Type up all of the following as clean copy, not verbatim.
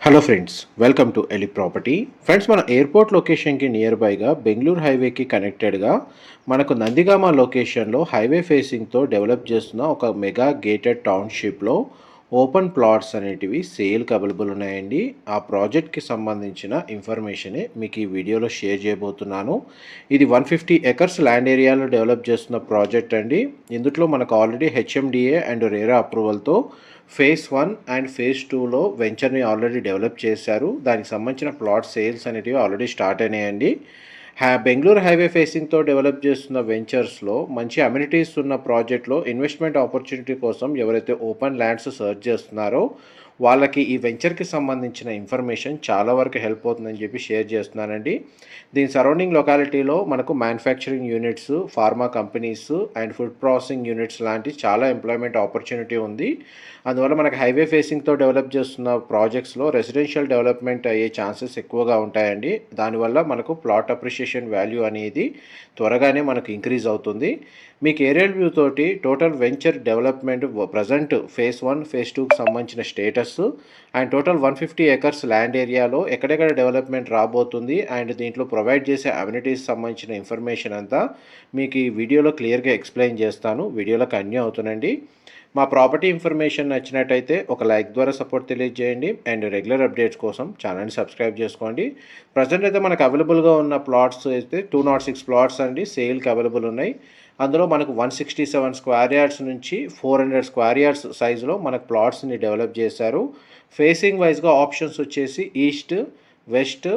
Hello friends, welcome to ఎలి property. Friends, మన airport లొకేషన్కి నియర్ బైగా బెంగళూరు హైవేకి కనెక్టెడ్గా మనకు నందిగామ లొకేషన్లో హైవే ఫేసింగ్తో డెవలప్ చేస్తున్న ఒక మెగా గేటెడ్ టౌన్షిప్లో ఓపెన్ ప్లాట్స్ అనేటివి సేల్కి అవైలబుల్ ఉన్నాయండి. ఆ ప్రాజెక్ట్కి సంబంధించిన ఇన్ఫర్మేషనే మీకు ఈ వీడియోలో షేర్ చేయబోతున్నాను. ఇది 150 ఎకర్స్ ల్యాండ్ ఏరియాలో డెవలప్ చేస్తున్న ప్రాజెక్ట్ అండి. ఇందులో మనకు ఆల్రెడీ హెచ్ఎండిఏ అండ్ రేరా అప్రూవల్తో ఫేజ్ 1 అండ్ ఫేజ్ 2లో వెంచర్ని ఆల్రెడీ డెవలప్ చేశారు. దానికి సంబంధించిన ప్లాట్ సేల్స్ అనేటివి ఆల్రెడీ స్టార్ట్ అయినాయండి. బెంగళూరు హైవే ఫేసింగ్తో డెవలప్ చేస్తున్న వెంచర్స్లో మంచి అమ్యూనిటీస్ ఉన్న ప్రాజెక్ట్లో ఇన్వెస్ట్మెంట్ ఆపర్చునిటీ కోసం ఎవరైతే ఓపెన్ ల్యాండ్స్ సర్చ్ చేస్తున్నారో వాళ్ళకి ఈ వెంచర్కి సంబంధించిన ఇన్ఫర్మేషన్ చాలా వరకు హెల్ప్ అవుతుందని చెప్పి షేర్ చేస్తున్నానండి. దీని సరౌండింగ్ లొకాలిటీలో మనకు manufacturing units, pharma companies and food processing units లాంటి చాలా ఎంప్లాయ్మెంట్ ఆపర్చునిటీ ఉంది. అందువల్ల మనకు హైవే ఫేసింగ్తో డెవలప్ చేస్తున్న ప్రాజెక్ట్స్లో రెసిడెన్షియల్ డెవలప్మెంట్ అయ్యే ఛాన్సెస్ ఎక్కువగా ఉంటాయండి. దానివల్ల మనకు ప్లాట్ అప్రిషియేషన్ వాల్యూ అనేది త్వరగానే మనకు ఇంక్రీజ్ అవుతుంది. మీకు ఏరియల్ వ్యూ తోటి total venture development present phase 1 phase 2కి సంబంధించిన status and total 150 acres land ఏరియాలో ఎక్కడెక్కడ డెవలప్మెంట్ రాబోతుంది అండ్ దీంట్లో ప్రొవైడ్ చేసే అమ్యూనిటీస్ సంబంధించిన ఇన్ఫర్మేషన్ అంతా మీకు ఈ వీడియోలో క్లియర్గా ఎక్స్ప్లెయిన్ చేస్తాను. వీడియోలో కంటిన్యూ అవుతుందండి. మా ప్రాపర్టీ ఇన్ఫర్మేషన్ నచ్చినట్టయితే ఒక లైక్ ద్వారా సపోర్ట్ తెలియజేయండి అండ్ రెగ్యులర్ అప్డేట్స్ కోసం ఛానల్ని సబ్స్క్రైబ్ చేసుకోండి. ప్రజెంట్ అయితే మనకు అవైలబుల్గా ఉన్న ప్లాట్స్ అయితే 206 ప్లాట్స్ అండి సేల్కి అవైలబుల్ ఉన్నాయి. అందులో మనకు 167 స్క్వేర్ యార్డ్స్ నుంచి 400 స్క్వేర్ యార్డ్స్ సైజులో మనకు ప్లాట్స్ని డెవలప్ చేశారు. ఫేసింగ్ వైజ్గా ఆప్షన్స్ వచ్చేసి east, west,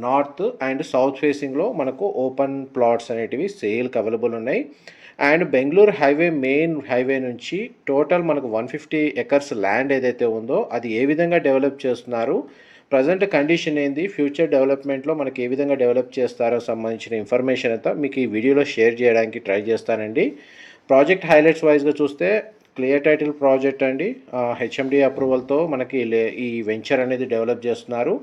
north and south ఫేసింగ్లో మనకు ఓపెన్ ప్లాట్స్ అనేటివి సేల్కి అవైలబుల్ ఉన్నాయి. And Bengaluru highway main highway నుంచి టోటల్ మనకు 150 ఎకర్స్ ల్యాండ్ ఏదైతే ఉందో అది ఏ విధంగా డెవలప్ చేస్తున్నారు, ప్రజెంట్ కండిషన్ ఏంది, ఫ్యూచర్ డెవలప్మెంట్లో మనకి ఏ విధంగా డెవలప్ చేస్తారో సంబంధించిన ఇన్ఫర్మేషన్ అంతా మీకు ఈ వీడియోలో షేర్ చేయడానికి ట్రై చేస్తానండి. ప్రాజెక్ట్ హైలైట్స్ వైజ్గా చూస్తే క్లియర్ టైటిల్ ప్రాజెక్ట్ అండి. హెచ్ఎండి అప్రూవల్తో మనకి ఈ వెంచర్ అనేది డెవలప్ చేస్తున్నారు.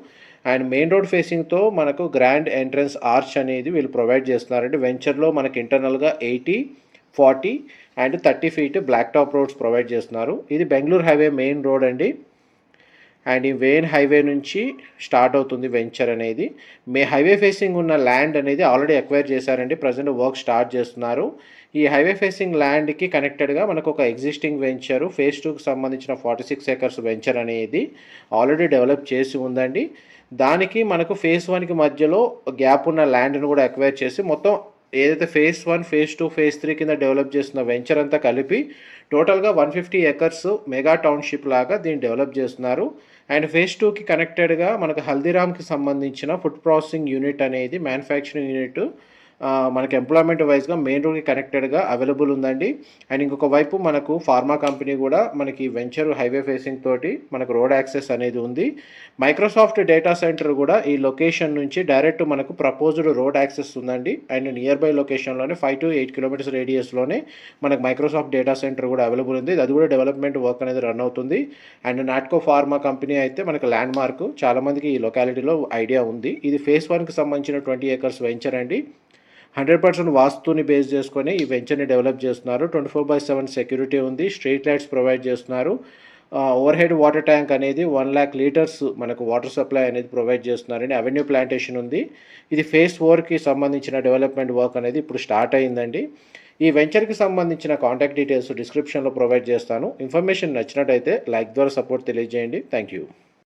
అండ్ మెయిన్ రోడ్ ఫేసింగ్తో మనకు గ్రాండ్ ఎంట్రన్స్ ఆర్చ్ అనేది వీళ్ళు ప్రొవైడ్ చేస్తున్నారండి. వెంచర్లో మనకి ఇంటర్నల్గా 80, 40 and 30 feet black top roads provide చేస్తున్నారు. ఇది బెంగళూరు హైవే మెయిన్ రోడ్ అండి. అండ్ ఈ మెయిన్ హైవే నుంచి స్టార్ట్ అవుతుంది వెంచర్ అనేది. హైవే ఫేసింగ్ ఉన్న ల్యాండ్ అనేది ఆల్రెడీ ఎక్వైర్ చేశారండి. ప్రజెంట్ వర్క్ స్టార్ట్ చేస్తున్నారు. ఈ హైవే ఫేసింగ్ ల్యాండ్కి కనెక్టెడ్గా మనకు ఒక ఎగ్జిస్టింగ్ వెంచర్ ఫేజ్ 2కి సంబంధించిన 46 ఎకర్స్ వెంచర్ అనేది ఆల్రెడీ డెవలప్ చేసి ఉందండి. దానికి మనకు ఫేజ్ 1కి మధ్యలో గ్యాప్ ఉన్న ల్యాండ్ను కూడా ఎక్వైర్ చేసి మొత్తం ఏదైతే ఫేజ్ 1, ఫేజ్ 2, ఫేజ్ 3 కింద డెవలప్ చేస్తున్న వెంచర్ అంతా కలిపి టోటల్గా 150 ఎకర్స్ మెగా టౌన్షిప్ లాగా దీన్ని డెవలప్ చేస్తున్నారు. అండ్ ఫేజ్ 2కి కనెక్టెడ్గా మనకు హల్దీరామ్కి సంబంధించిన ఫుడ్ ప్రాసెసింగ్ యూనిట్ అనేది మ్యానుఫ్యాక్చరింగ్ యూనిట్ మనకి ఎంప్లాయ్మెంట్ వైజ్గా మెయిన్ రోడ్కి కనెక్టెడ్గా అవైలబుల్ ఉందండి. అండ్ ఇంకొక వైపు మనకు ఫార్మా కంపెనీ కూడా మనకి వెంచర్ హైవే ఫేసింగ్ తోటి మనకు రోడ్ యాక్సెస్ అనేది ఉంది. మైక్రోసాఫ్ట్ డేటా సెంటర్ కూడా ఈ లొకేషన్ నుంచి డైరెక్ట్ మనకు ప్రపోజ్డ్ రోడ్ యాక్సెస్ ఉందండి. అండ్ నియర్ బై లొకేషన్లోనే 5 to 8 కిలోమీటర్స్ రేడియస్లోనే మనకు మైక్రోసాఫ్ట్ డేటా సెంటర్ కూడా అవైలబుల్ ఉంది. అది కూడా డెవలప్మెంట్ వర్క్ అనేది రన్ అవుతుంది. అండ్ నాట్కో ఫార్మా కంపెనీ అయితే మనకు ల్యాండ్ మార్క్ చాలామందికి ఈ లొకాలిటీలో ఐడియా ఉంది. ఇది ఫేజ్ 1కి సంబంధించిన 20 ఎకర్స్ వెంచర్ అండి. 100% వాస్తుని బేస్ చేసుకొని ఈ వెంచర్ని డెవలప్ చేస్తున్నారు. 24/7 సెక్యూరిటీ ఉంది. స్ట్రీట్ లైట్స్ ప్రొవైడ్ చేస్తున్నారు. ఓవర్ హెడ్ వాటర్ ట్యాంక్ అనేది 1 lakh లీటర్స్ మనకు వాటర్ సప్లై అనేది ప్రొవైడ్ చేస్తున్నారండి. అవెన్యూ ప్లాంటేషన్ ఉంది. ఇది ఫేజ్ 4కి సంబంధించిన డెవలప్మెంట్ వర్క్ అనేది ఇప్పుడు స్టార్ట్ అయిందండి. ఈ వెంచర్కి సంబంధించిన కాంటాక్ట్ డీటెయిల్స్ డిస్క్రిప్షన్లో ప్రొవైడ్ చేస్తాను. ఇన్ఫర్మేషన్ నచ్చినట్టయితే లైక్ ద్వారా సపోర్ట్ తెలియజేయండి. Thank you.